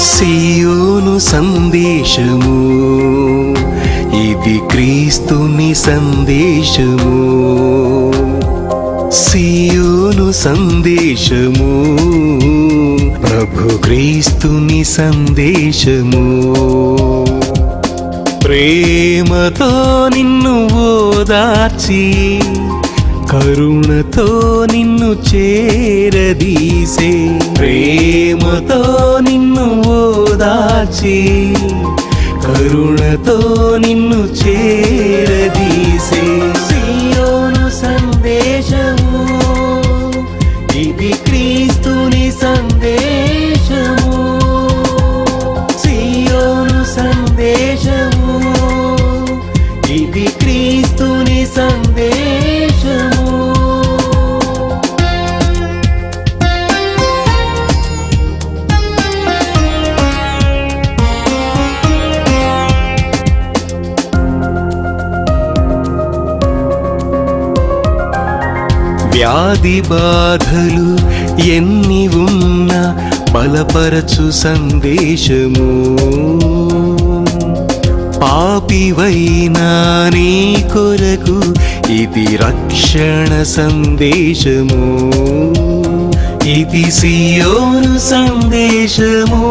సియోను సందేశము, ఇది క్రీస్తుని సందేశము. సియోను సందేశము, ప్రభు క్రీస్తుని సందేశము. ప్రేమతో నిన్ను ఓదార్చి, కరుణతో నిన్ను చేరదీసే. ప్రేమతో నిన్ను ఓదార్చి, కరుణతో నిన్ను చేరదీసే. సియోను సందేశము, ఇది క్రీస్తుని సందేశము. సియోను సందేశము, ఇది క్రీస్తుని సందేశము. వ్యాధి బాధలు ఎన్ని ఉన్నా బలపరచు సందేశము. పాపివైనా నీ కొరకు ఇది రక్షణ సందేశము. ఇది సియోను సందేశము,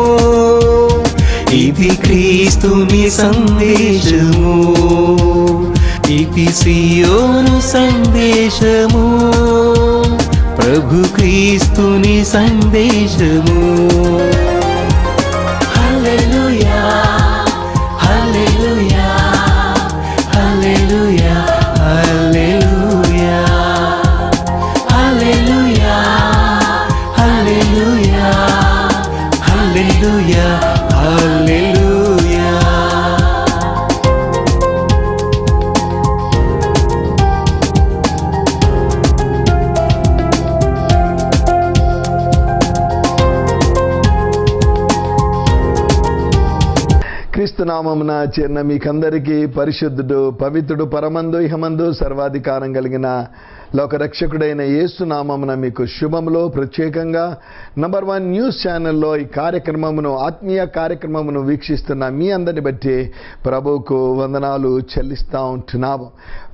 ఇది క్రీస్తుని సందేశము. ఇది సియోను సందేశము, ప్రభు క్రీస్తుని సందేశము. హల్లెలూయా, హల్లెలూయా, హల్లెలూయా, హల్లెలూయా, హల్లెలూయా, హల్లెలూయా, హల్లెలూయా, హల్లెలూయా. క్రీస్తు నామమున చేరిన మీకందరికీ పరిశుద్ధుడు, పవిత్రుడు, పరమందు ఇహమందు సర్వాధికారం కలిగిన లోకరక్షకుడైన యేసు నామమున మీకు శుభములో ప్రత్యేకంగా నంబర్ 1 న్యూస్ ఛానల్లో ఈ కార్యక్రమమును, ఆత్మీయ కార్యక్రమమును వీక్షిస్తున్న మీ అందరిని బట్టి ప్రభువుకు వందనాలు చెల్లిస్తూ ఉంటున్నాము.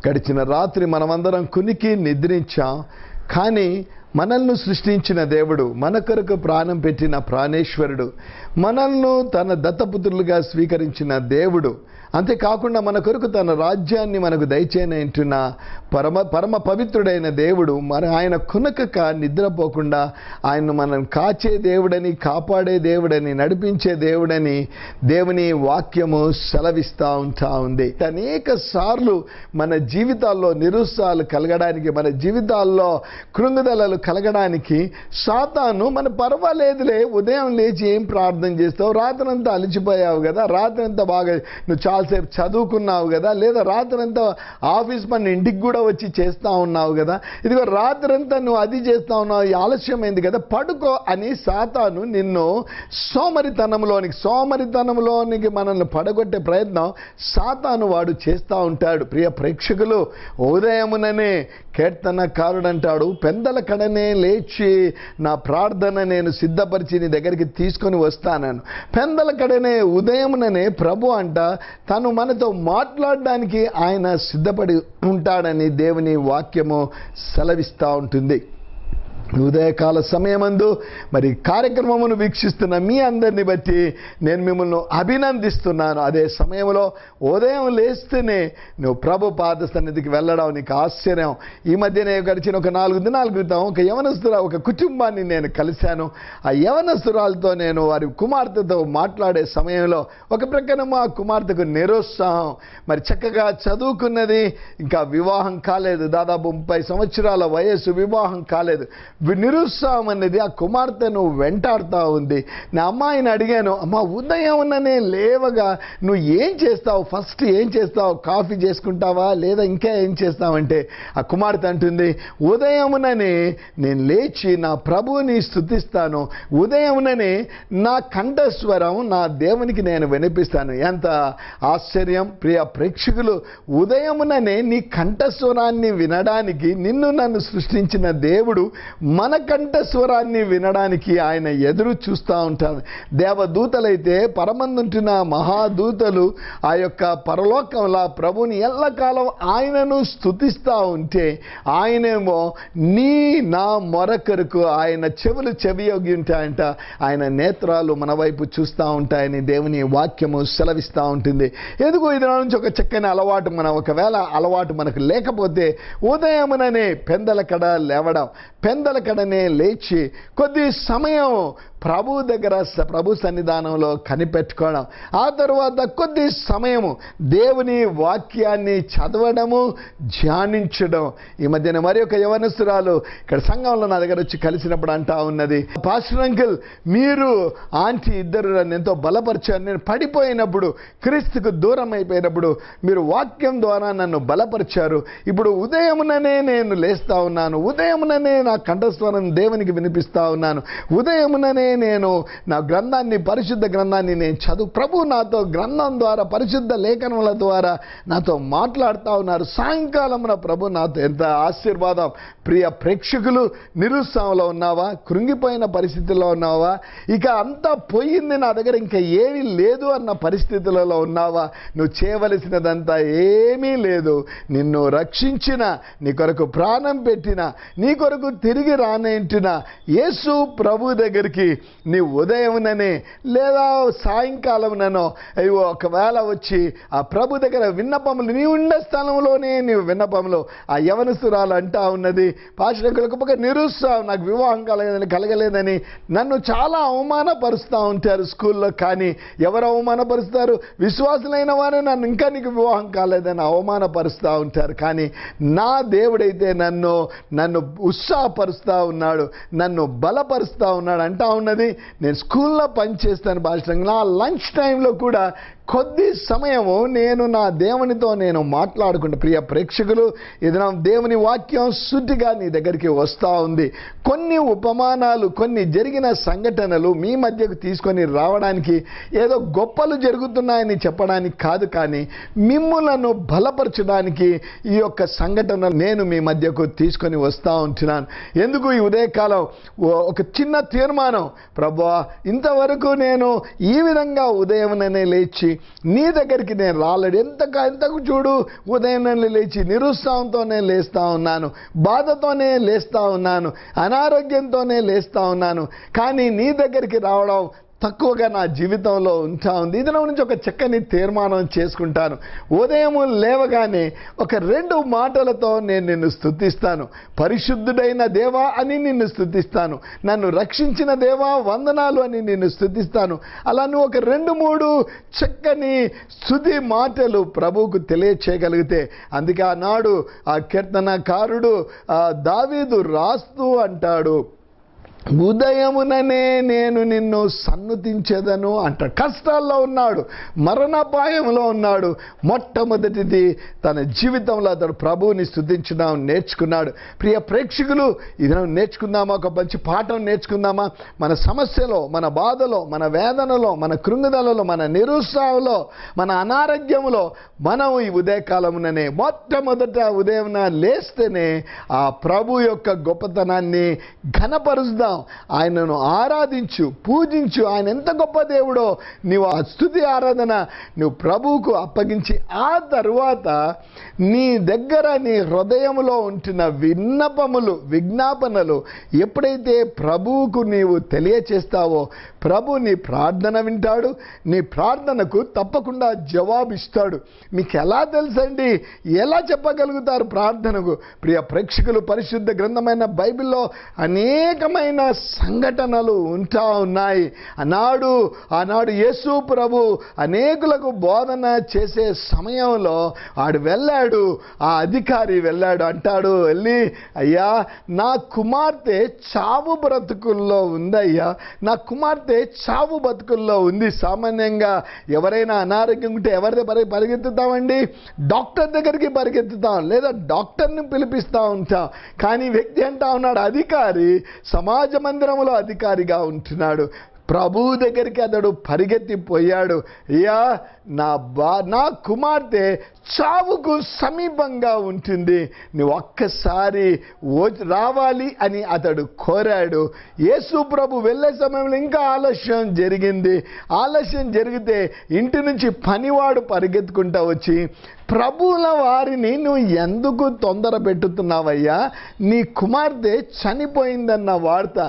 గడిచిన రాత్రి మనమందరం కునికి నిద్రించాం. కానీ మనల్ని సృష్టించిన దేవుడు, మన కొరకు ప్రాణం పెట్టిన ప్రాణేశ్వరుడు, మనల్ని తన దత్తపుత్రులుగా స్వీకరించిన దేవుడు, అంతేకాకుండా మన కొరకు తన రాజ్యాన్ని మనకు దయచేయనంటున్న పరమ పవిత్రుడైన దేవుడు, ఆయన కునకక నిద్రపోకుండా ఆయన్ను మనం కాచే దేవుడని, కాపాడే దేవుడని, నడిపించే దేవుడని దేవుని వాక్యము సెలవిస్తూ ఉంటా ఉంది. అనేక సార్లు మన జీవితాల్లో నిరుత్సాహాలు కలగడానికి, మన జీవితాల్లో కృంగుదలలు కలగడానికి సాతాను మన పర్వాలేదులే, ఉదయం లేచి ఏం ప్రార్థన చేస్తావు, రాత్రంతా అలిచిపోయావు కదా, రాత్రంతా బాగా నువ్వు చాలాసేపు చదువుకున్నావు కదా, లేదా రాత్రంతా ఆఫీస్ పని ఇంటికి కూడా వచ్చి చేస్తూ ఉన్నావు కదా, ఇదిగో రాత్రంతా నువ్వు అది చేస్తూ ఉన్నావు, ఆలస్యమైంది కదా, పడుకో అని సాతాను నిన్ను సోమరితనంలోనికి మనల్ని పడగొట్టే ప్రయత్నం సాతాను వాడు చేస్తూ ఉంటాడు. ప్రియ ప్రేక్షకులు, ఉదయముననే కీర్తనకారుడు అంటాడు, పెందల కడనే లేచి నా ప్రార్థన నేను సిద్ధపరిచి నీ దగ్గరికి తీసుకొని వస్తానను. పెందల కడనే ఉదయముననే ప్రభు అంట తను మనతో మాట్లాడడానికి ఆయన సిద్ధపడి ఉంటాడని దేవుని వాక్యము సెలవిస్తూ ఉంటుంది. ఉదయకాల సమయమందు మరి కార్యక్రమమును వీక్షిస్తున్న మీ అందరిని బట్టి నేను మిమ్మల్ని అభినందిస్తున్నాను. అదే సమయంలో ఉదయం లేస్తేనే నువ్వు ప్రభు పాద సన్నిధికి వెళ్ళడం నీకు ఆశ్చర్యం. ఈ మధ్యనే గడిచిన ఒక 4 దినాల క్రితం ఒక కుటుంబాన్ని నేను కలిశాను. ఆ యవనస్తురాలతో నేను వారి కుమార్తెతో మాట్లాడే సమయంలో ఒక ప్రక్కన మా కుమార్తెకు నిరుత్సాహం, మరి చక్కగా చదువుకున్నది, ఇంకా వివాహం కాలేదు, దాదాపు 30 సంవత్సరాల వయస్సు, వివాహం కాలేదు. నిరుత్సాహం అనేది ఆ కుమార్తెను వెంటాడుతూ ఉంది. నా అమ్మాయిని అడిగాను, అమ్మ ఉదయంనే లేవగా నువ్వు ఏం చేస్తావు, ఫస్ట్ ఏం చేస్తావు, కాఫీ చేసుకుంటావా లేదా ఇంకా ఏం చేస్తావంటే ఆ కుమార్తె అంటుంది, ఉదయముననే నేను లేచి నా ప్రభువుని స్తుతిస్తాను, ఉదయముననే నా కంఠస్వరం నా దేవునికి నేను వినిపిస్తాను. ఎంత ఆశ్చర్యం ప్రియ ప్రేక్షకులు, ఉదయముననే నీ కంఠస్వరాన్ని వినడానికి నిన్ను నన్ను సృష్టించిన దేవుడు మన కంఠస్వరాన్ని వినడానికి ఆయన ఎదురు చూస్తూ ఉంటారు. దేవదూతలైతే పరమందుంటున్న మహాదూతలు ఆ యొక్క పరలోకంలో ప్రభుని ఎల్లకాలం ఆయనను స్తుతిస్తూ ఉంటే, ఆయనేమో నా మొరకరకు ఆయన చెవులు చెవియోగి ఉంటాయంట, ఆయన నేత్రాలు మన వైపు చూస్తూ ఉంటాయని దేవుని వాక్యము సెలవిస్తూ ఉంటుంది. ఎందుకు ఇది నుంచి ఒక చక్కని అలవాటు, ఒకవేళ అలవాటు మనకు లేకపోతే ఉదయముననే పెందలకడ లేవడం, పెందలకడనే లేచి కొద్ది సమయం ప్రభు దగ్గర ప్రభు సన్నిధానంలో కనిపెట్టుకోవడం, ఆ తర్వాత కొద్ది సమయము దేవుని వాక్యాన్ని చదవడము, ధ్యానించడం. ఈ మధ్యన మరి ఒక యవనస్తురాలు ఇక్కడ సంఘంలో నా దగ్గర వచ్చి కలిసినప్పుడు అంటా ఉన్నది, పాస్టర్ అంకుల్ మీరు ఆంటీ ఇద్దరు నన్ను ఎంతో బలపరిచారు, నేను పడిపోయినప్పుడు క్రీస్తుకు దూరం అయిపోయినప్పుడు మీరు వాక్యం ద్వారా నన్ను బలపరిచారు, ఇప్పుడు ఉదయముననే నేను లేస్తా ఉన్నాను, ఉదయముననే నా కంఠస్వరం దేవునికి వినిపిస్తా ఉన్నాను, ఉదయముననే నేను నా గ్రంథాన్ని పరిశుద్ధ గ్రంథాన్ని నేను ప్రభు నాతో గ్రంథం ద్వారా పరిశుద్ధ లేఖనముల ద్వారా నాతో మాట్లాడుతూ ఉన్నారు. సాయంకాలమున ప్రభు నాతో ఎంత ఆశీర్వాదం. ప్రియ ప్రేక్షకులు, నిరుత్సాహంలో ఉన్నావా, కృంగిపోయిన పరిస్థితుల్లో ఉన్నావా, ఇక అంతా పోయింది నా దగ్గర ఇంకా ఏమీ లేదు అన్న పరిస్థితులలో ఉన్నావా, నువ్వు చేయవలసినదంతా ఏమీ లేదు. నిన్ను రక్షించిన, నీ కొరకు ప్రాణం పెట్టిన, నీ కొరకు తిరిగి రానేంటిన యేసు ప్రభు దగ్గరికి నీ ఉదయముననే లేదా సాయంకాలముననో ఒకవేళ వచ్చి ఆ ప్రభు దగ్గర విన్నపములు, నీ ఉండే స్థలంలోనే నీవు విన్నపములు. ఆ యవనస్తురాలు అంటా ఉన్నది, పాస్టర్లకు ఒక నిరుత్సాహం, నాకు వివాహం కలగలేదని నన్ను చాలా అవమానపరుస్తూ ఉంటారు స్కూల్లో. కానీ ఎవరు అవమానపరుస్తారు? విశ్వాసులైన వారే నన్ను ఇంకా నీకు వివాహం కాలేదని అవమానపరుస్తూ ఉంటారు. కానీ నా దేవుడైతే నన్ను ఉత్సాహపరుస్తూ ఉన్నాడు, నన్ను బలపరుస్తూ ఉన్నాడు అంటా ఉన్నది. నేను స్కూల్లో పనిచేస్తాను భాష, నా లంచ్ టైంలో కూడా కొద్ది సమయము నేను నా దేవునితో నేను మాట్లాడుకుంటా. ప్రియ ప్రేక్షకులు, ఇది నా దేవుని వాక్యం సూటిగా నీ దగ్గరికి వస్తూ ఉంది. కొన్ని ఉపమానాలు, కొన్ని జరిగిన సంఘటనలు మీ మధ్యకు తీసుకొని రావడానికి, ఏదో గొప్పలు జరుగుతున్నాయని చెప్పడానికి కాదు, కానీ మిమ్ములను బలపరచడానికి ఈ యొక్క సంఘటనలు నేను మీ మధ్యకు తీసుకొని వస్తూ ఉంటున్నాను. ఎందుకు ఈ ఉదయకాలం ఒక చిన్న తీర్మానం, ప్రభువా ఇంతవరకు నేను ఈ విధంగా ఉదయముననే లేచి నీ దగ్గరికి నేను రాలేడు, ఎంతకు చూడు ఉదయం లేచి నిరుత్సాహంతోనే లేస్తూ ఉన్నాను, బాధతోనే లేస్తూ ఉన్నాను, అనారోగ్యంతోనే లేస్తూ ఉన్నాను, కానీ నీ దగ్గరికి రావడం తక్కువగా నా జీవితంలో ఉంటా ఉంది. ఇది నుంచి ఒక చక్కని తీర్మానం చేసుకుంటాను. ఉదయం లేవగానే ఒక 2 మాటలతో నేను నిన్ను స్తుతిస్తాను. పరిశుద్ధుడైన దేవా అని నిన్ను స్తుతిస్తాను, నన్ను రక్షించిన దేవా వందనాలు అని నిన్ను స్తుతిస్తాను. అలా నువ్వు ఒక 2-3 చక్కని స్తుతి మాటలు ప్రభువుకు తెలియచేయగలిగితే, అందుకే ఆనాడు ఆ కీర్తనకారుడు దావీదు రాస్తూ అంటాడు, ఉదయముననే నేను నిన్ను సన్నుతించెదను అంటాడు. కష్టాల్లో ఉన్నాడు, మరణాపాయంలో ఉన్నాడు, మొట్టమొదటిది తన జీవితంలో అతడు ప్రభువుని స్తుతించడం నేర్చుకున్నాడు. ప్రియ ప్రేక్షకులు, ఇది నేర్చుకుందామా? ఒక మంచి పాఠం నేర్చుకుందామా? మన సమస్యలో, మన బాధలో, మన వేదనలో, మన కృంగుదలలో, మన నిరుత్సాహంలో, మన అనారోగ్యంలో మనం ఈ ఉదయకాలముననే మొట్టమొదట ఉదయం లేస్తేనే ఆ ప్రభు యొక్క గొప్పతనాన్ని ఘనపరుద్దాం, ఆయనను ఆరాధించు, పూజించు. ఆయన ఎంత గొప్ప దేవుడో నీవు ఆ స్తుతి ఆరాధన నువ్వు ప్రభువుకు అప్పగించి, ఆ తరువాత నీ దగ్గర నీ హృదయంలో ఉంటున్న విజ్ఞాపనలు ఎప్పుడైతే ప్రభువుకు నీవు తెలియచేస్తావో, ప్రభు నీ ప్రార్థన వింటాడు, నీ ప్రార్థనకు తప్పకుండా జవాబిస్తాడు. మీకు ఎలా తెలుసండి? ఎలా చెప్పగలుగుతారు ప్రార్థనకు? ప్రియ ప్రేక్షకులు, పరిశుద్ధ గ్రంథమైన బైబిల్లో అనేకమైన సంఘటనలు ఉంటా ఉన్నాయి. ఆనాడు యేసు ప్రభు అనేకులకు బోధన చేసే సమయంలో ఆడు వెళ్ళాడు, ఆ అధికారి వెళ్ళాడు, అంటాడు, వెళ్ళి అయ్యా నా కుమార్తె చావు బ్రతుకుల్లో ఉందయ్యా, నా కుమార్తె చావు బతుకుల్లో ఉంది. సామాన్యంగా ఎవరైనా అనారోగ్యం ఉంటే ఎవరి పరిగెత్తుతామండి? డాక్టర్ దగ్గరికి పరిగెత్తుతాం, లేదా డాక్టర్ని పిలిపిస్తూ ఉంటాం. కానీ వ్యక్తి అంటా ఉన్నాడు, అధికారి సమాజ మందిరంలో అధికారిగా ఉంటున్నాడు, ప్రభువు దగ్గరికి అతడు పరిగెత్తిపోయాడు. అయ్యా, నా కుమార్తె చావుకు సమీపంగా ఉంటుంది, నువ్వు ఒక్కసారి రావాలి అని అతడు కోరాడు. యేసు ప్రభు వెళ్ళే సమయంలో ఇంకా ఆలస్యం జరిగింది. ఆలస్యం జరిగితే ఇంటి నుంచి పనివాడు పరిగెత్తుకుంటా వచ్చి, ప్రభువుల వారిని నువ్వు ఎందుకు తొందర పెట్టుతున్నావయ్యా, నీ కుమార్తె చనిపోయిందన్న వార్త.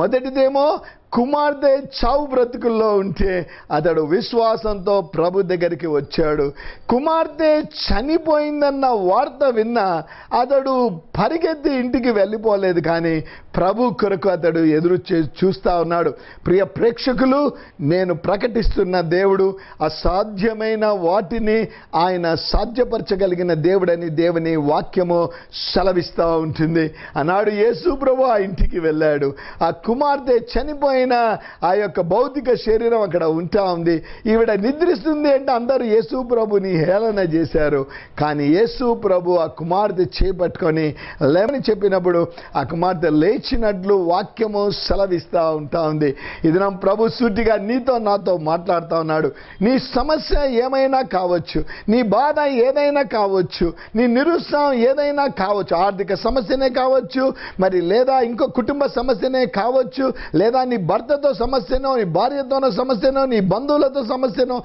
మొదటిదేమో కుమార్తె చావు బ్రతుకుల్లో ఉంటే అతడు విశ్వాసంతో ప్రభు దగ్గరికి వచ్చాడు. కుమార్తె చనిపోయిందన్న వార్త విన్నా అతడు పరిగెత్తి ఇంటికి వెళ్ళిపోలేదు, కానీ ప్రభు కొరకు అతడు ఎదురు చూస్తూ ఉన్నాడు. ప్రియ ప్రేక్షకులు, నేను ప్రకటిస్తున్న దేవుడు అసాధ్యమైన వాటిని ఆయన సాధ్యపరచగలిగిన దేవుడని దేవుని వాక్యము సెలవిస్తూ ఉంటుంది. ఆనాడు యేసు ప్రభు ఆ ఇంటికి వెళ్ళాడు. ఆ కుమార్తె చనిపోయిన ఆ యొక్క భౌతిక శరీరం అక్కడ ఉంటా ఉంది. ఈవిడ నిద్రిస్తుంది అంటే అందరూ యేసు ప్రభుని హేళన చేశారు. కానీ యేసు ప్రభు ఆ కుమార్తె చేపట్టుకొని లేవని చెప్పినప్పుడు ఆ కుమార్తె లేచినట్లు వాక్యము సెలవిస్తూ ఉంటా ఉంది. ఇది నా ప్రభు సూటిగా నీతో నాతో మాట్లాడుతూ ఉన్నాడు. నీ సమస్య ఏమైనా కావచ్చు, నీ బాధ ఏదైనా కావచ్చు, నీ నిరుత్సాహం ఏదైనా కావచ్చు, ఆర్థిక సమస్యనే కావచ్చు, మరి లేదా ఇంకో కుటుంబ సమస్యనే కావచ్చు, లేదా నీ భర్తతో సమస్యనో, నీ భార్యతోనో సమస్యనో, నీ బంధువులతో సమస్యనో,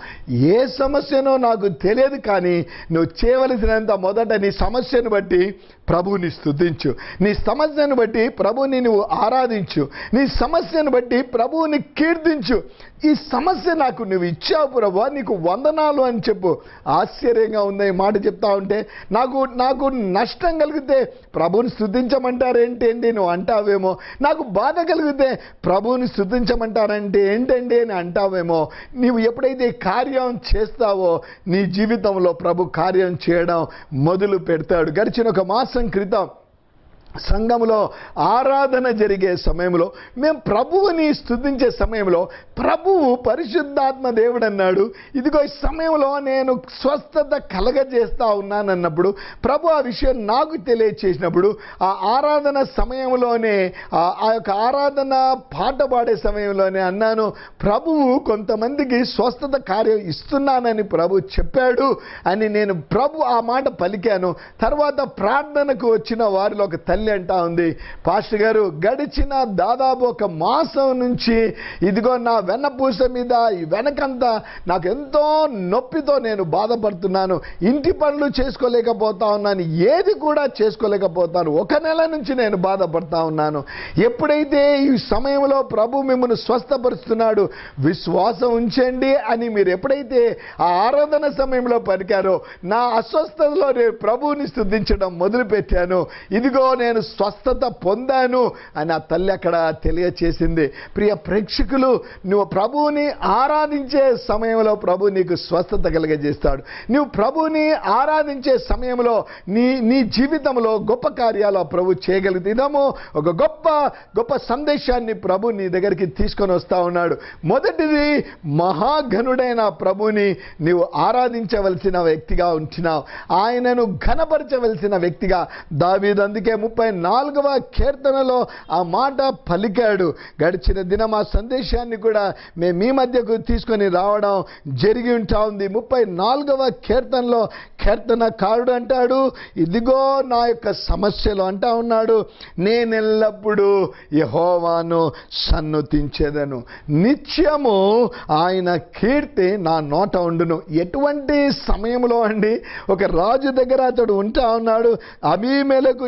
ఏ సమస్యనో నాకు తెలియదు, కానీ నువ్వు చేయవలసినంత మొదట నీ సమస్యను బట్టి ప్రభువుని స్తుతించు, నీ సమస్యను బట్టి ప్రభువుని నువ్వు ఆరాధించు, నీ సమస్యను బట్టి ప్రభువుని కీర్తించు. ఈ సమస్య నాకు నువ్వు ఇచ్చావు ప్రభువా, నీకు వందనాలు అని చెప్పు. ఆశ్చర్యంగా ఉంది ఈ మాట చెప్తా ఉంటే. నాకు నష్టం కలిగితే ప్రభువుని స్తుతించమంటారేంటి నువ్వు అంటావేమో, నాకు బాధ కలిగితే ప్రభువుని స్తుతించమంటారంటే ఏంటండి అని అంటావేమో. నీవు ఎప్పుడైతే కార్యం చేస్తావో నీ జీవితంలో ప్రభు కార్యం చేయడం మొదలు పెడతాడు. గడిచిన ఒక మాసం క్రితం సంఘములో ఆరాధన జరిగే సమయంలో మేము ప్రభువుని స్తుతించే సమయంలో ప్రభువు పరిశుద్ధాత్మ దేవుడు అన్నాడు, ఇదిగో ఈ సమయంలో నేను స్వస్థత కలగజేస్తా ఉన్నానన్నప్పుడు ప్రభు ఆ విషయం నాకు తెలియచేసినప్పుడు ఆ ఆరాధన సమయంలోనే ఆ యొక్క ఆరాధన పాట పాడే సమయంలోనే అన్నాను, ప్రభువు కొంతమందికి స్వస్థత కార్యం ఇస్తున్నానని ప్రభు చెప్పాడు అని నేను ప్రభు ఆ మాట పలికాను. తర్వాత ప్రార్థనకు వచ్చిన వారిలో ఒక తల్లి అంటా ఉంది, పాస్టర్ గారు గడిచిన దాదాపు ఒక మాసం నుంచి ఇదిగో నా వెన్నపూస మీద ఈ వెనకంతా నాకు ఎంతో నొప్పితో నేను బాధపడుతున్నాను, ఇంటి పనులు చేసుకోలేకపోతా ఉన్నాను, ఏది కూడా చేసుకోలేకపోతాను, 1 నెల నుంచి నేను బాధపడతా ఉన్నాను. ఎప్పుడైతే ఈ సమయంలో ప్రభు మిమ్మల్ని స్వస్థపరుస్తున్నాడు, విశ్వాసం ఉంచండి అని మీరు ఎప్పుడైతే ఆ ఆరాధన సమయంలో పలికారో నా అస్వస్థతలో నేను ప్రభువుని స్తుతించడం మొదలుపెట్టాను, ఇదిగో నేను స్వస్థత పొందాను అని ఆ తల్లి అక్కడ తెలియచేసింది. ప్రియ ప్రేక్షకులు, నువ్వు ప్రభువుని ఆరాధించే సమయంలో ప్రభు నీకు స్వస్థత కలుగజేస్తాడు. నువ్వు ప్రభువుని ఆరాధించే సమయంలో నీ జీవితంలో గొప్ప కార్యాలు ఆ ప్రభు చేయగలుగుతాము. ఒక గొప్ప సందేశాన్ని ప్రభు నీ దగ్గరికి తీసుకొని వస్తా ఉన్నాడు. మొదటిది, మహాఘనుడైన ప్రభుని నీవు ఆరాధించవలసిన వ్యక్తిగా ఉంటున్నావు, ఆయనను ఘనపరచవలసిన వ్యక్తిగా. దావీదు అందుకే 34వ కీర్తనలో ఆ మాట పలికాడు. గడిచిన దినం ఆ సందేశాన్ని కూడా మేము మీ మధ్యకు తీసుకొని రావడం జరిగి ఉంటా ఉంది. 34వ కీర్తనలో కీర్తనకారుడు అంటాడు, ఇదిగో నా యొక్క సమస్యలు అంటా ఉన్నాడు, నేనెల్లప్పుడూ యెహోవాను సన్నుతించెదను, నిత్యము ఆయన కీర్తి నా నోట ఉండును. ఎటువంటి సమయంలో అండి, ఒక రాజు దగ్గర అతడు ఉంటా ఉన్నాడు, అబీమెలెకు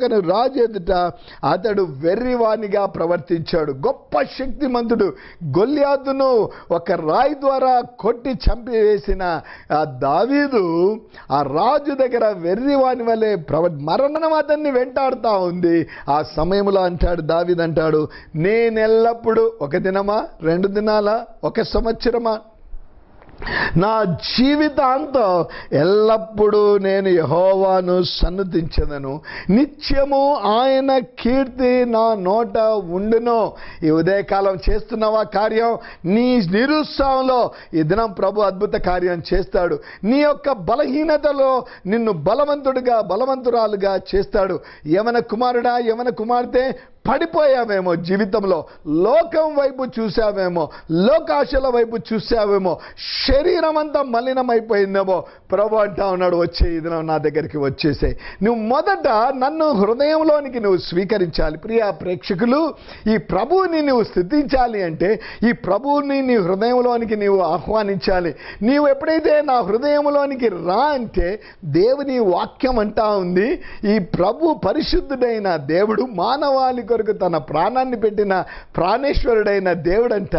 అనే రాజు ఎదుట అతడు వెర్రివానిగా ప్రవర్తించాడు. గొప్ప శక్తిమంతుడు, గొల్యాతును ఒక రాయి ద్వారా కొట్టి చంపివేసిన ఆ దావీదు ఆ రాజు దగ్గర వెర్రివాని వలె మరణం అతన్ని వెంటాడుతూ ఉంది. ఆ సమయంలో అంటాడు, దావీదు అంటాడు, నేనెల్లప్పుడూ 1 దినమా 2 దినాలా 1 సంవత్సరమా, నా జీవితాంతం ఎల్లప్పుడూ నేను యెహోవాను సన్నుతించెదను, నిత్యము ఆయన కీర్తి నా నోట ఉండును. ఈ ఉదయకాలం చేస్తున్నావా కార్యం? నీ నిరుత్సాహంలో ఈ దినం ప్రభు అద్భుత కార్యం చేస్తాడు. నీ యొక్క బలహీనతలో నిన్ను బలవంతురాలుగా చేస్తాడు. యవన కుమారుడా, యవన కుమార్తె, పడిపోయావేమో, జీవితంలో లోకం వైపు చూసావేమో, లోకాశల వైపు చూసావేమో, శరీరం అంతా మలినమైపోయిందేమో. ప్రభు అంటా ఉన్నాడు, వచ్చే ఇది నా దగ్గరికి వచ్చేసే. నువ్వు మొదట నన్ను హృదయంలోనికి నువ్వు స్వీకరించాలి. ప్రియ ప్రేక్షకులు, ఈ ప్రభువుని నువ్వు స్తుతించాలి అంటే ఈ ప్రభువుని నీ హృదయంలోనికి నీవు ఆహ్వానించాలి. నీవు ఎప్పుడైతే నా హృదయంలోనికి రా అంటే దేవుని వాక్యం అంటా ఉంది, ఈ ప్రభు పరిశుద్ధుడైన దేవుడు, మానవాళి కొరకు తన ప్రాణాన్ని పెట్టిన ప్రాణేశ్వరుడైన దేవుడంట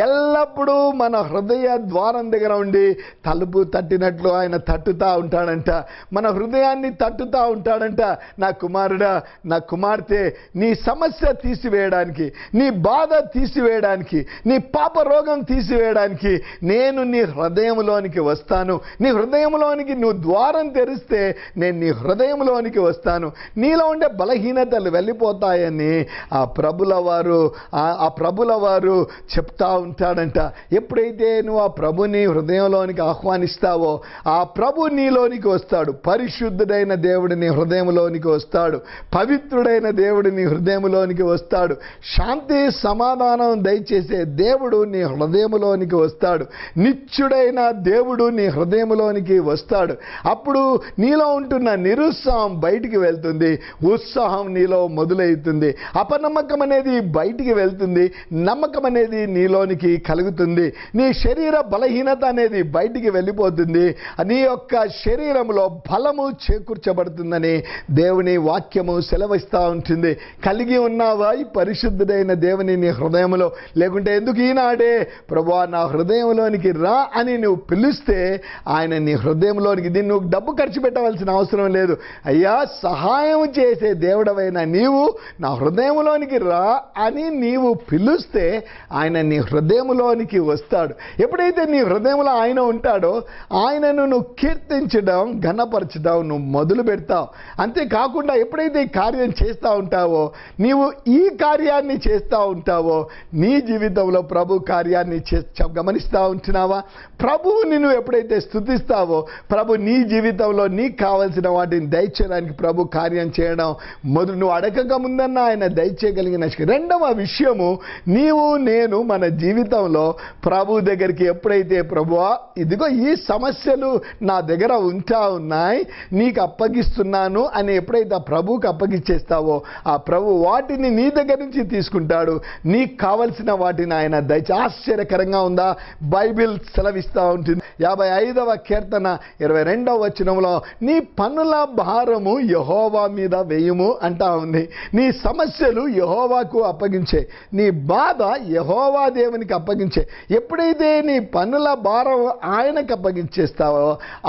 ఎల్లప్పుడూ మన హృదయ ద్వారం దగ్గర ఉండి తలుపు తట్టినట్లు ఆయన తట్టుతా ఉంటాడంట. మన హృదయాన్ని తట్టుతా ఉంటాడంట. నా కుమారుడా, నా కుమార్తె, నీ సమస్య తీసివేయడానికి, నీ బాధ తీసివేయడానికి, నీ పాప రోగం తీసివేయడానికి నేను నీ హృదయంలోనికి వస్తాను. నీ హృదయంలోనికి నువ్వు ద్వారం తెరిస్తే నేను నీ హృదయంలోనికి వస్తాను. నీలో ఉండే బలహీనతలు వెళ్ళిపోతాయని ఆ ప్రభుల వారు చెప్తా ఉంటాడంట. ఎప్పుడైతే నువ్వు ఆ ప్రభుని హృదయంలోనికి ఆహ్వానిస్తావో ఆ ప్రభు నీలోనికి వస్తాడు. పరిశుద్ధుడైన దేవుడు నీ హృదయంలోనికి వస్తాడు. పవిత్రుడైన దేవుడు నీ హృదయంలోనికి వస్తాడు. శాంతి సమాధానం దయచేసే దేవుడు నీ హృదయంలోనికి వస్తాడు. నిత్యుడైన దేవుడు నీ హృదయంలోనికి వస్తాడు. అప్పుడు నీలో ఉంటున్న నిరుత్సాహం బయటికి వెళ్తుంది, ఉత్సాహం నీలో మొదలవుతుంది. అపనమ్మకం అనేది బయటికి వెళ్తుంది, నమ్మకం అనేది నీలోనికి కలుగుతుంది. నీ శరీర బలహీనత అనేది బయటికి వెళ్ళిపోతుంది. నీ యొక్క శరీరంలో బలము చేకూర్చబడుతుందని దేవుని వాక్యము సెలవిస్తూ ఉంటుంది. కలిగి ఉన్నావా ఈ పరిశుద్ధుడైన దేవుని నీ హృదయంలో? లేకుంటే ఎందుకు ఈనాడే ప్రభువా నా హృదయంలోనికి రా అని నువ్వు పిలిస్తే ఆయన నీ హృదయంలోనికి, దీన్ని నువ్వు డబ్బు ఖర్చు పెట్టవలసిన అవసరం లేదు. అయ్యా, సహాయం చేసే దేవుడవైన నీవు నా హృదయంలోనికి రా అని నీవు పిలిస్తే ఆయన నీ హృదయంలోనికి వస్తాడు. ఎప్పుడైతే నీ హృదయంలో ఆయన ఉంటాడో ఆయనను నువ్వు కీర్తించడం, ఘనపరచడం నువ్వు మొదలు పెడతావు. అంతేకాకుండా ఎప్పుడైతే ఈ కార్యం చేస్తూ ఉంటావో, నీవు ఈ కార్యాన్ని చేస్తూ ఉంటావో, నీ జీవితంలో ప్రభు కార్యాన్ని గమనిస్తూ ఉంటున్నావా? ప్రభువుని నువ్వు ఎప్పుడైతే స్తుతిస్తావో ప్రభు నీ జీవితంలో నీకు కావలసిన వాటిని దయచేయడానికి ప్రభు కార్యం చేయడం మొదలు. నువ్వు అడగక ముందన్న ఆయన దయచేయగలిగిన. రెండవ విషయము, నీవు నేను మన జీవితంలో ప్రభు దగ్గరికి ఎప్పుడైతే ప్రభువా ఇదిగో ఈ సమస్యలు నా దగ్గర ఉంటా ఉన్నాయి, నీకు అప్పగిస్తున్నాను అని ఎప్పుడైతే ఆ ప్రభువుకి అప్పగిచ్చేస్తావో ఆ ప్రభు వాటిని నీ దగ్గర నుంచి తీసుకుంటాడు. నీకు కావలసిన వాటిని ఆయన ఆశ్చర్యకరంగా ఉందా? బైబిల్ సెలవిస్తూ ఉంటుంది. 55వ కీర్తన 22వ వచనంలో నీ పనుల భారము యెహోవా మీద వేయుము అంటా ఉంది. నీ సమస్యలు యెహోవాకు అప్పగించే, నీ బాధ యెహోవా దేవునికి అప్పగించే. ఎప్పుడైతే నీ పనుల భారం ఆయనకు అప్పగించేస్తావో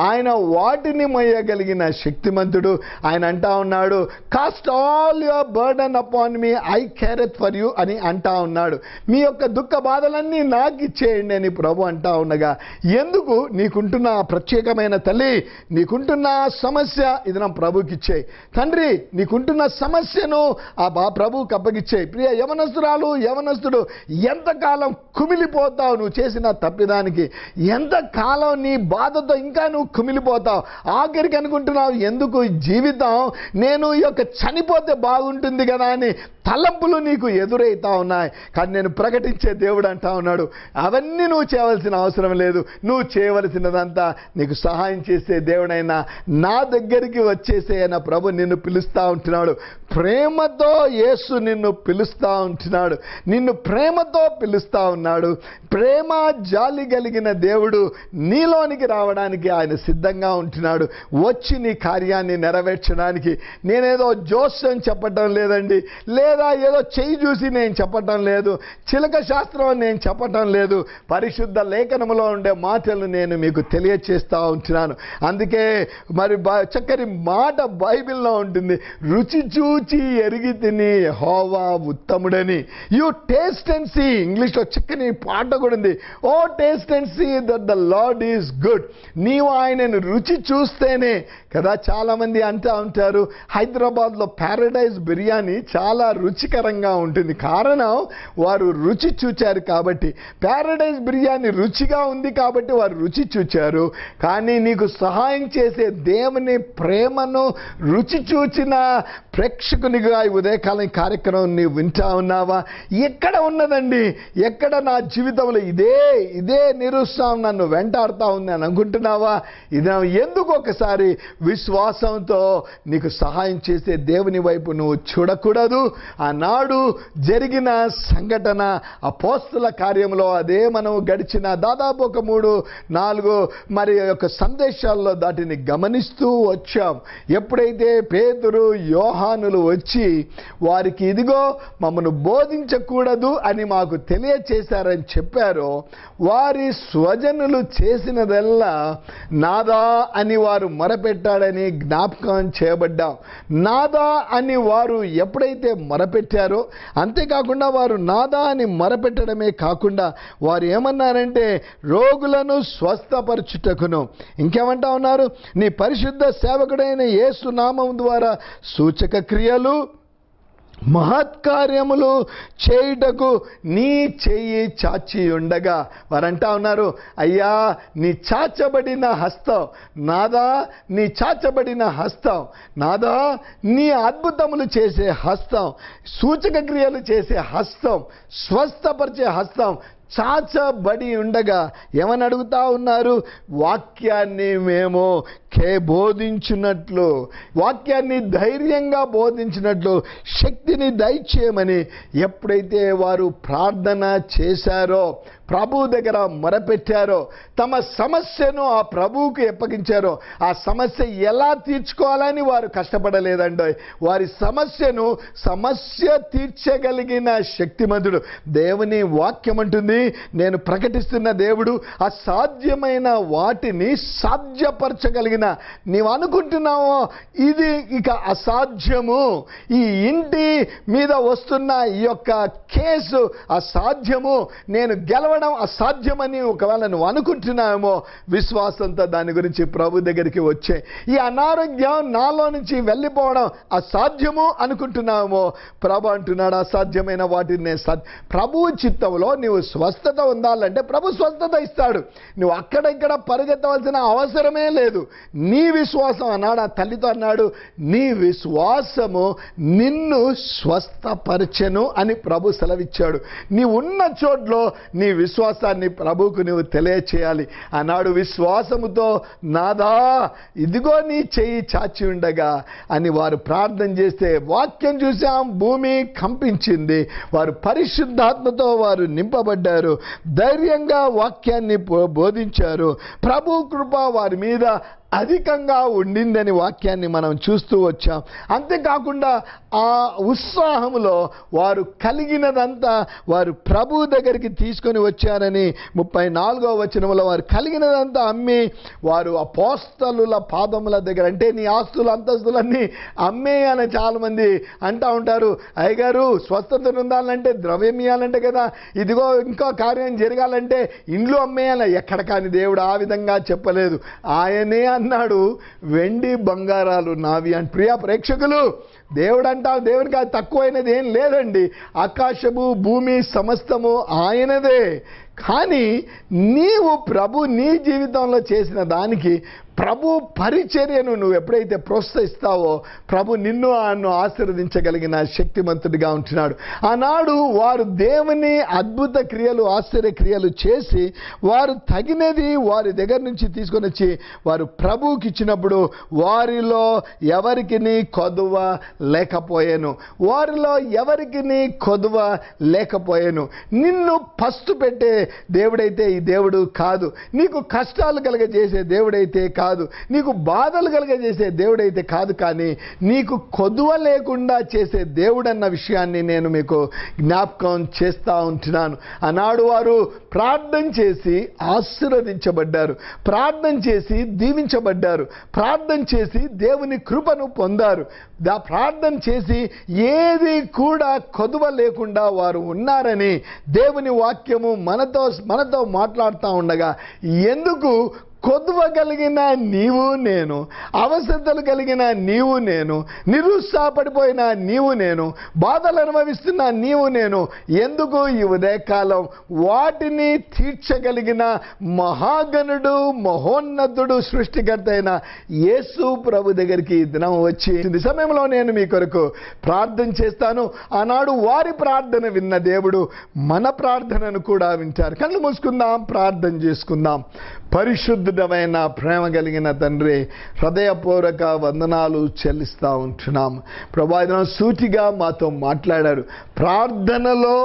ఆయన వాటిని మోయగలిగిన శక్తిమంతుడు. ఆయన అంటా ఉన్నాడు, cast all your burden upon me, I careth for you అని అంటా ఉన్నాడు. మీ యొక్క దుఃఖ బాధలన్నీ నాకు ఇచ్చేయండి అని ప్రభు అంటా ఉండగా, ఎందుకు నీకుంటున్న ప్రత్యేకమైన తల్లి, నీకుంటున్న సమస్య ఇది నా ప్రభుకి ఇచ్చేయి. తండ్రి, నీకుంటున్న సమస్యను ఆ ప్రభువుకి అప్పగిచ్చేయి. ప్రియ యవనస్తురాలు, యవనస్తుడు, ఎంతకాలం కుమిలిపోతావు నువ్వు చేసిన తప్పిదానికి? ఎంతకాలం నీ బాధతో ఇంకా నువ్వు కుమిలిపోతావు? ఆఖరికి అనుకుంటున్నావు ఎందుకు జీవితం, నేను ఈ యొక్క చనిపోతే బాగుంటుంది కదా అని తలంపులు నీకు ఎదురైతా ఉన్నాయి. కానీ నేను ప్రకటించే దేవుడు అంటా ఉన్నాడు, అవన్నీ నువ్వు చేయవలసిన అవసరం లేదు. నువ్వు చేయవలసినదంతా నీకు సహాయం చేసే దేవుడైనా నా దగ్గరికి వచ్చేసే అన్న ప్రభు నిన్ను పిలుస్తూ ఉంటున్నాడు. ప్రేమతో యేసు నిన్ను పిలుస్తూ ఉంటున్నాడు. నిన్ను ప్రేమతో పిలుస్తూ ఉన్నాడు. ప్రేమ జాలి కలిగిన దేవుడు నీలోనికి రావడానికి ఆయన సిద్ధంగా ఉంటున్నాడు. వచ్చి నీ కార్యాన్ని నెరవేర్చడానికి. నేనేదో జోస్యం చెప్పటం లేదండి, లేదా ఏదో చెయ్యి చూసి నేను చెప్పటం లేదు, చిలక శాస్త్రం నేను చెప్పటం లేదు. పరిశుద్ధ లేఖనములో ఉండే మాటలు నేను మీకు తెలియచేస్తూ ఉంటున్నాను. అందుకే మరి చక్కని మాట బైబిల్లో ఉంటుంది, రుచి చూచి ఎరిగి తిని యెహోవా ఉత్తముడని. యు టేస్ట్ అండ్ సీ, ఇంగ్లీష్లో చక్కని పాట కూడా ఉంది, O taste and see that the Lord is good. నీవు ఆయనను రుచి చూస్తేనే కదా. చాలామంది అంటూ ఉంటారు, హైదరాబాద్లో ప్యారడైజ్ బిర్యానీ చాలా రుచికరంగా ఉంటుంది. కారణం వారు రుచి చూచారు కాబట్టి. ప్యారడైజ్ బిర్యానీ రుచిగా ఉంది కాబట్టి వారు రుచి చూచారు. కానీ నీకు సహాయం చేసే దేవుని ప్రేమను రుచి చూచిన ప్రేక్షకునిగా ఉదయకాల ఉదయకాలం కార్యక్రమం నీవు వింటా ఉన్నావా? ఎక్కడ ఉన్నదండి, ఎక్కడ నా జీవితంలో ఇదే నిరుత్సాహం నన్ను వెంటాడుతూ ఉంది అని అనుకుంటున్నావా? ఇది ఎందుకు ఒకసారి విశ్వాసంతో నీకు సహాయం చేసే దేవుని వైపు నువ్వు చూడకూడదు? ఆనాడు జరిగిన సంఘటన అపోస్తల కార్యంలో అదే మనం గడిచిన దాదాపు ఒక 3-4 మరి యొక్క సందేశాల్లో దాటిని గమనిస్తూ వచ్చాం. ఎప్పుడైతే పేతురు యోహానులు వచ్చి వారికి ఇదిగో మమ్మను బోధించకూడదు అని మాకు తెలియచేశారని చెప్పారో, వారి స్వజనులు చేసినదల్లా నాదా అని వారు మొరపెట్టాడని జ్ఞాపకం చేయబడ్డాం. నాదా అని వారు ఎప్పుడైతే మొరపెట్టారో, అంతేకాకుండా వారు నాదా అని మొరపెట్టడమే కాకుండా వారు ఏమన్నారంటే రోగులను స్వస్థపరచుటకును, ఇంకేమంటా ఉన్నారు, నీ పరిశుద్ధ సేవకుడైన యేసు నామం ద్వారా సూచక క్రియలు మహత్కార్యములు చేయుటకు నీ చెయ్యి చాచి ఉండగా వారంటా ఉన్నారు, అయ్యా నీ చాచబడిన హస్తం నాదా, నీ చాచబడిన హస్తం నాదా, నీ అద్భుతములు చేసే హస్తం, సూచక క్రియలు చేసే హస్తం, స్వస్థపరిచే హస్తం చాచబడి ఉండగా ఏమని అడుగుతా ఉన్నారు? వాక్యాన్ని మేము బోధించినట్లు, వాక్యాన్ని ధైర్యంగా బోధించినట్లు శక్తిని దయచేయమని ఎప్పుడైతే వారు ప్రార్థన చేశారో, ప్రభు దగ్గర మొరపెట్టారో, తమ సమస్యను ఆ ప్రభువుకు అప్పగించారో, ఆ సమస్య ఎలా తీర్చుకోవాలని వారు కష్టపడలేదండి. వారి సమస్య తీర్చగలిగిన శక్తిమంతుడు దేవుని వాక్యం అంటుంది, నేను ప్రకటిస్తున్న దేవుడు అసాధ్యమైన వాటిని సాధ్యపరచగలిగిన, నీవు అనుకుంటున్నావో ఇది ఇక అసాధ్యము, ఈ ఇంటి మీద వస్తున్న ఈ యొక్క కేసు అసాధ్యము, నేను గెలవడం అసాధ్యమని ఒకవేళ నువ్వు అనుకుంటున్నావేమో, విశ్వాసంతో దాని గురించి ప్రభు దగ్గరికి వచ్చే, ఈ అనారోగ్యం నాలో నుంచి వెళ్ళిపోవడం అసాధ్యము అనుకుంటున్నావేమో, ప్రభు అంటున్నాడు అసాధ్యమైన వాటిని ప్రభు చిత్తంలో నీవు స్వస్థత ఉండాలంటే ప్రభు స్వస్థత ఇస్తాడు. నువ్వు అక్కడ ఇక్కడ పరిగెత్తవలసిన అవసరమే లేదు. నీ విశ్వాసం అన్నాడు, ఆ తల్లితో అన్నాడు, నీ విశ్వాసము నిన్ను స్వస్థపరచెను అని ప్రభు సెలవిచ్చాడు. నీ ఉన్న చోట్లో నీ విశ్వాసాన్ని ప్రభువుకు నువ్వు తెలియచేయాలి. ఆనాడు విశ్వాసముతో నాదా ఇదిగో నీ చెయ్యి చాచి ఉండగా అని వారు ప్రార్థన చేస్తే వాక్యం చూసాం, భూమి కంపించింది. వారు పరిశుద్ధాత్మతో వారు నింపబడ్డారు, ధైర్యంగా వాక్యాన్ని బోధించారు. ప్రభు కృప వారి మీద అధికంగా ఉండిందని వాక్యాన్ని మనం చూస్తూ వచ్చాం. అంతేకాకుండా ఆ ఉత్సాహములో వారు కలిగినదంతా వారు ప్రభు దగ్గరికి తీసుకొని వచ్చారని 34వ వచనంలో వారు కలిగినదంతా అమ్మి వారు అపోస్తలుల పాదముల దగ్గర, అంటే నీ ఆస్తులు అంతస్తులన్నీ అమ్మే అని చాలామంది అంటూ ఉంటారు. అయ్యగారు స్వస్థత ఉండాలంటే ద్రవ్యం ఇవ్వాలంటే కదా, ఇదిగో ఇంకో కార్యం జరగాలంటే ఇండ్లు అమ్మేయాలి. ఎక్కడ కానీ దేవుడు ఆ విధంగా చెప్పలేదు. ఆయనే అన్నాడు, వెండి బంగారాలు నావి అని. ప్రియ ప్రేక్షకులు, దేవుడు అంటావు, దేవునికి అది తక్కువైనది ఏం లేదండి. ఆకాశము భూమి సమస్తము ఆయనదే. కానీ నీవు ప్రభు నీ జీవితంలో చేసిన దానికి ప్రభు పరిచర్యను నువ్వు ఎప్పుడైతే ప్రోత్సహిస్తావో ప్రభు నిన్ను ఆయన్ను ఆశీర్వదించగలిగిన శక్తిమంతుడిగా ఉంటున్నాడు. ఆనాడు వారు దేవుని అద్భుత క్రియలు ఆశ్చర్య క్రియలు చేసి వారు తగినది వారి దగ్గర నుంచి తీసుకొని వచ్చి వారు ప్రభువుకి ఇచ్చినప్పుడు వారిలో ఎవరికి కొదువ లేకపోయాను, వారిలో ఎవరికి కొదువ లేకపోయాను. నిన్ను పస్తు పెట్టే దేవుడైతే ఈ దేవుడు కాదు, నీకు కష్టాలు కలగజేసే దేవుడైతే కాదు, నీకు బాధలు కలగజేసే దేవుడైతే కాదు, కానీ నీకు కొదువ లేకుండా చేసే దేవుడన్న విషయాన్ని నేను మీకు జ్ఞాపకం చేస్తూ ఉంటున్నాను. ఆనాడు వారు ప్రార్థన చేసి ఆశీర్వదించబడ్డారు, ప్రార్థన చేసి దీవించబడ్డారు, ప్రార్థన చేసి దేవుని కృపను పొందారు. ప్రార్థన చేసి ఏది కూడా కొదువ లేకుండా వారు ఉన్నారని దేవుని వాక్యము మనతో మాట్లాడుతూ ఉండగా ఎందుకు కొదువ కలిగిన నీవు నేను, అవసరతలు కలిగిన నీవు నేను, నిరుత్సాహపడిపోయిన నీవు నేను, బాధలు అనుభవిస్తున్న నీవు నేను, ఎందుకు ఈ ఉదయకాలం వాటిని తీర్చగలిగిన మహాగణుడు, మహోన్నతుడు, సృష్టికర్త అయిన యేసు ప్రభు దగ్గరికి ఈ దినం వచ్చి ఈ సమయంలో నేను మీ కొరకు ప్రార్థన చేస్తాను. ఆనాడు వారి ప్రార్థన విన్న దేవుడు మన ప్రార్థనను కూడా వింటారు. కళ్ళు మూసుకుందాం, ప్రార్థన చేసుకుందాం. పరిశుద్ధమైన ప్రేమ కలిగిన తండ్రి, హృదయపూర్వక వందనాలు చెల్లిస్తూ ఉంటున్నాం. ప్రభా, సూటిగా మాతో మాట్లాడారు. ప్రార్థనలో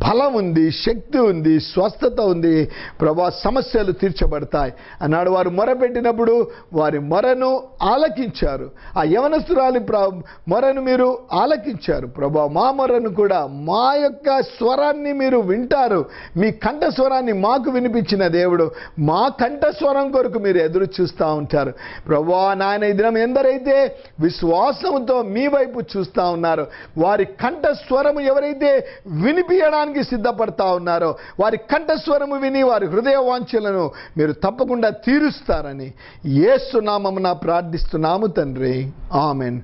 బలం ఉంది, శక్తి ఉంది, స్వస్థత ఉంది. ప్రభా, సమస్యలు తీర్చబడతాయి అన్నాడు. వారు మొరపెట్టినప్పుడు వారి మొరను ఆలకించారు. ఆ యవనస్తురాలి మొరను మీరు ఆలకించారు. ప్రభా, మా మొరను కూడా, మా యొక్క స్వరాన్ని మీరు వింటారు. మీ కంఠ స్వరాన్ని మాకు వినిపించిన దేవుడు, మా కంఠస్వరం కొరకు మీరు ఎదురు చూస్తూ ఉంటారు. ప్రభువా నాయన, ఈ దినం ఎందరైతే విశ్వాసంతో మీ వైపు చూస్తూ ఉన్నారో, వారి కంఠస్వరము ఎవరైతే వినిపించడానికి సిద్ధపడతా ఉన్నారో, వారి కంఠస్వరము విని వారి హృదయ వాంఛలను మీరు తప్పకుండా తీరుస్తారని యేసు నామమున ప్రార్థిస్తున్నాము తండ్రి, ఆమెన్.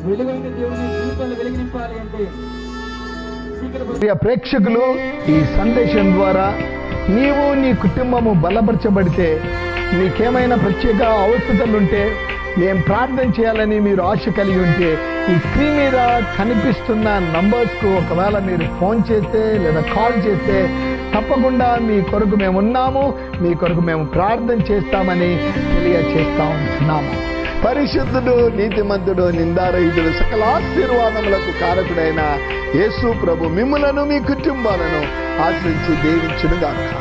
వెలుగైన దేవుని జీవితంలో వెలిగింపాలి అంటే ప్రియ ప్రేక్షకులు, ఈ సందేశం ద్వారా నీవు నీ కుటుంబము బలపరచబడితే, నీకేమైనా ప్రత్యేక అవసరతలుంటే మేము ప్రార్థన చేయాలని మీరు ఆశ కలిగి ఉంటే ఈ స్క్రీన్ మీద కనిపిస్తున్న నంబర్స్కు ఒకవేళ మీరు ఫోన్ చేస్తే లేదా కాల్ చేస్తే తప్పకుండా మీ కొరకు మేము ఉన్నాము, మీ కొరకు మేము ప్రార్థన చేస్తామని తెలియచేస్తా ఉంటున్నాము. పరిశుద్ధుడు, నీతిమంతుడు, నిందారహితుడు, సకల ఆశీర్వాదములకు కారకుడైన యేసు ప్రభు మిమ్ములను మీ కుటుంబాలను ఆశ్రయించి దీవించునుగాక.